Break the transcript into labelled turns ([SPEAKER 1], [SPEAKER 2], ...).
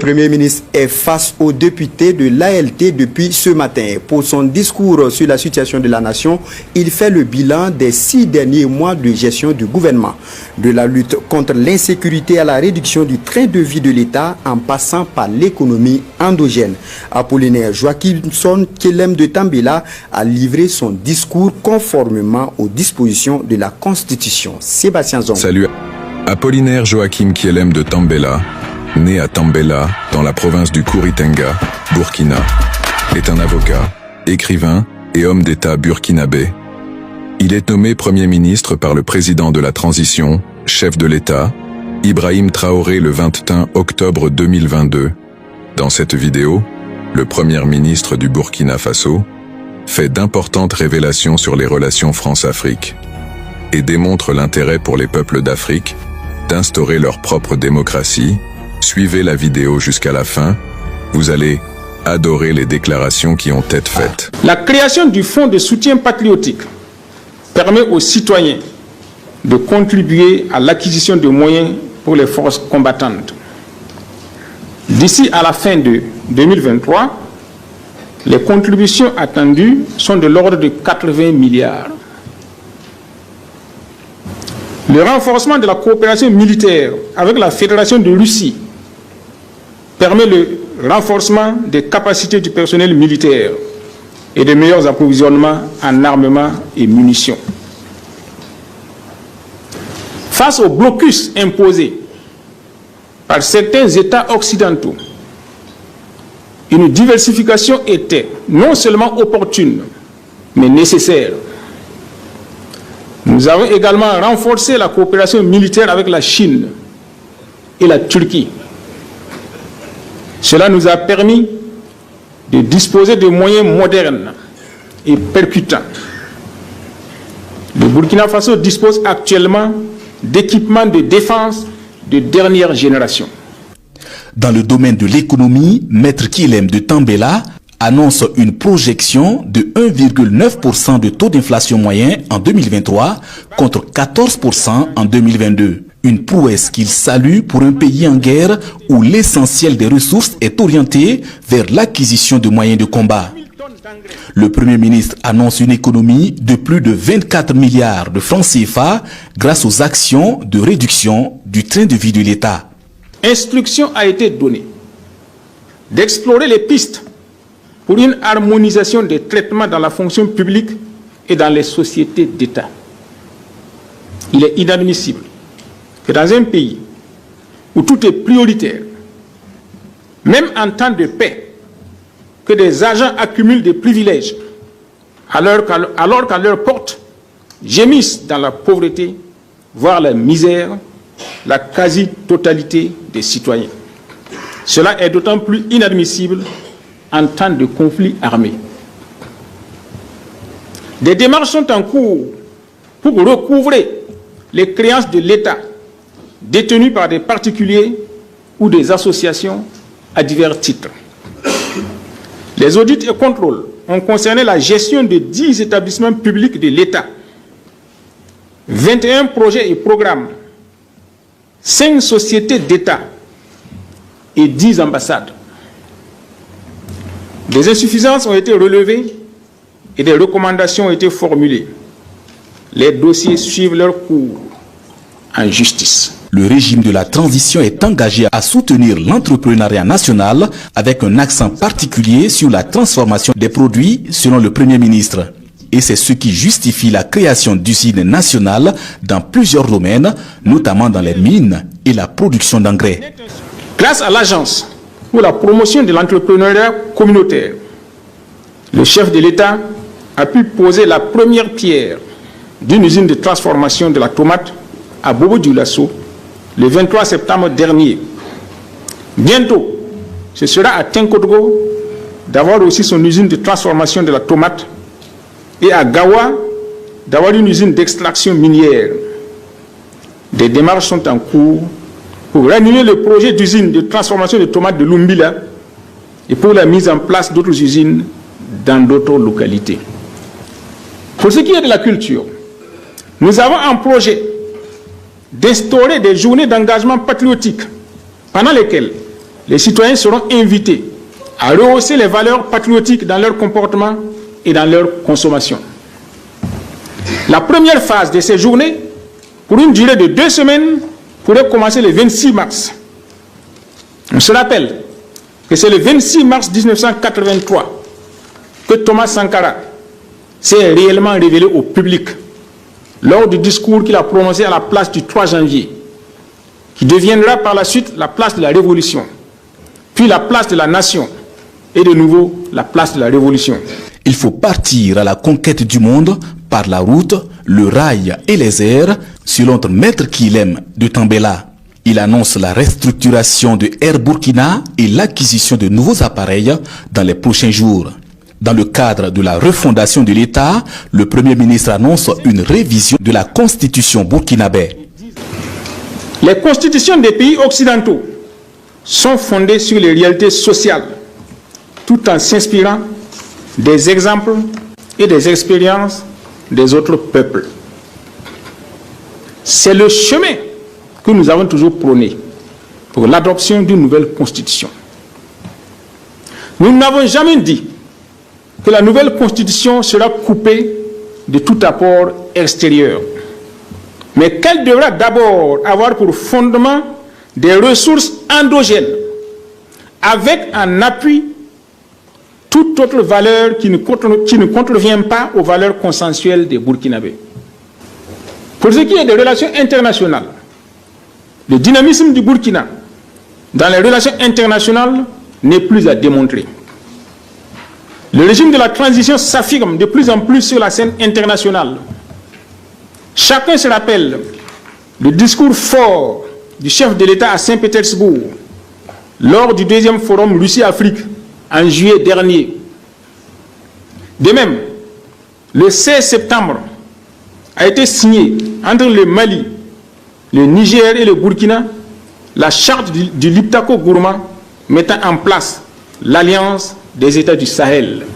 [SPEAKER 1] Le Premier ministre est face aux députés de l'ALT depuis ce matin. Pour son discours sur la situation de la nation, il fait le bilan des 6 derniers mois de gestion du gouvernement. De la lutte contre l'insécurité à la réduction du train de vie de l'État en passant par l'économie endogène. Apollinaire Joachimson Kelem de Tambela a livré son discours conformément aux dispositions de la Constitution. Sébastien Zong.
[SPEAKER 2] Salut. Apollinaire Joachim Kelem de Tambela, né à Tambela, dans la province du Kouritenga, Burkina, est un avocat, écrivain et homme d'État burkinabé. Il est nommé Premier ministre par le président de la transition, chef de l'État, Ibrahim Traoré le 21 octobre 2022. Dans cette vidéo, le Premier ministre du Burkina Faso fait d'importantes révélations sur les relations France-Afrique et démontre l'intérêt pour les peuples d'Afrique d'instaurer leur propre démocratie. Suivez la vidéo jusqu'à la fin, vous allez adorer les déclarations qui ont été faites.
[SPEAKER 3] La création du Fonds de soutien patriotique permet aux citoyens de contribuer à l'acquisition de moyens pour les forces combattantes. D'ici à la fin de 2023, les contributions attendues sont de l'ordre de 80 milliards. Le renforcement de la coopération militaire avec la Fédération de Russie permet le renforcement des capacités du personnel militaire et de meilleurs approvisionnements en armement et munitions. Face au blocus imposé par certains États occidentaux, une diversification était non seulement opportune, mais nécessaire. Nous avons également renforcé la coopération militaire avec la Chine et la Turquie. Cela nous a permis de disposer de moyens modernes et percutants. Le Burkina Faso dispose actuellement d'équipements de défense de dernière génération.
[SPEAKER 4] Dans le domaine de l'économie, Maître Kelem de Tambela annonce une projection de 1,9% de taux d'inflation moyen en 2023 contre 14% en 2022. Une prouesse qu'il salue pour un pays en guerre où l'essentiel des ressources est orienté vers l'acquisition de moyens de combat. Le Premier ministre annonce une économie de plus de 24 milliards de francs CFA grâce aux actions de réduction du train de vie de l'État.
[SPEAKER 3] Instruction a été donnée d'explorer les pistes pour une harmonisation des traitements dans la fonction publique et dans les sociétés d'État. Il est inadmissible que dans un pays où tout est prioritaire, même en temps de paix, que des agents accumulent des privilèges alors qu'à leur porte gémissent dans la pauvreté, voire la misère, la quasi-totalité des citoyens. Cela est d'autant plus inadmissible en temps de conflit armé. Des démarches sont en cours pour recouvrer les créances de l'État détenues par des particuliers ou des associations à divers titres. Les audits et contrôles ont concerné la gestion de 10 établissements publics de l'État, 21 projets et programmes, 5 sociétés d'État et 10 ambassades. Des insuffisances ont été relevées et des recommandations ont été formulées. Les dossiers suivent leur cours en justice.
[SPEAKER 4] Le régime de la transition est engagé à soutenir l'entrepreneuriat national avec un accent particulier sur la transformation des produits selon le Premier ministre. Et c'est ce qui justifie la création d'usines nationales dans plusieurs domaines, notamment dans les mines et la production d'engrais.
[SPEAKER 3] Grâce à l'Agence pour la promotion de l'entrepreneuriat communautaire, le chef de l'État a pu poser la première pierre d'une usine de transformation de la tomate à Bobo-Dioulasso le 23 septembre dernier. Bientôt, ce sera à Tinkodgo d'avoir aussi son usine de transformation de la tomate et à Gawa d'avoir une usine d'extraction minière. Des démarches sont en cours pour réanimer le projet d'usine de transformation de tomates de Lumbila et pour la mise en place d'autres usines dans d'autres localités. Pour ce qui est de la culture, nous avons un projet d'instaurer des journées d'engagement patriotique pendant lesquelles les citoyens seront invités à rehausser les valeurs patriotiques dans leur comportement et dans leur consommation. La première phase de ces journées, pour une durée de 2 semaines, pourrait commencer le 26 mars. On se rappelle que c'est le 26 mars 1983 que Thomas Sankara s'est réellement révélé au public lors du discours qu'il a prononcé à la place du 3 janvier, qui deviendra par la suite la place de la Révolution, puis la place de la Nation, et de nouveau la place de la Révolution.
[SPEAKER 4] Il faut partir à la conquête du monde par la route, le rail et les airs, selon Maître Kilem de Tambela. Il annonce la restructuration de Air Burkina et l'acquisition de nouveaux appareils dans les prochains jours. Dans le cadre de la refondation de l'État, le Premier ministre annonce une révision de la constitution burkinabé.
[SPEAKER 3] Les constitutions des pays occidentaux sont fondées sur les réalités sociales, tout en s'inspirant des exemples et des expériences des autres peuples. C'est le chemin que nous avons toujours prôné pour l'adoption d'une nouvelle constitution. Nous n'avons jamais dit que la nouvelle constitution sera coupée de tout apport extérieur, mais qu'elle devra d'abord avoir pour fondement des ressources endogènes, avec en appui toute autre valeur qui ne contrevient pas aux valeurs consensuelles des Burkinabés. Pour ce qui est des relations internationales, le dynamisme du Burkina dans les relations internationales n'est plus à démontrer. Le régime de la transition s'affirme de plus en plus sur la scène internationale. Chacun se rappelle le discours fort du chef de l'État à Saint-Pétersbourg lors du 2e forum Russie-Afrique en juillet dernier. De même, le 16 septembre a été signé entre le Mali, le Niger et le Burkina la charte du Liptako Gourma mettant en place l'Alliance des États du Sahel.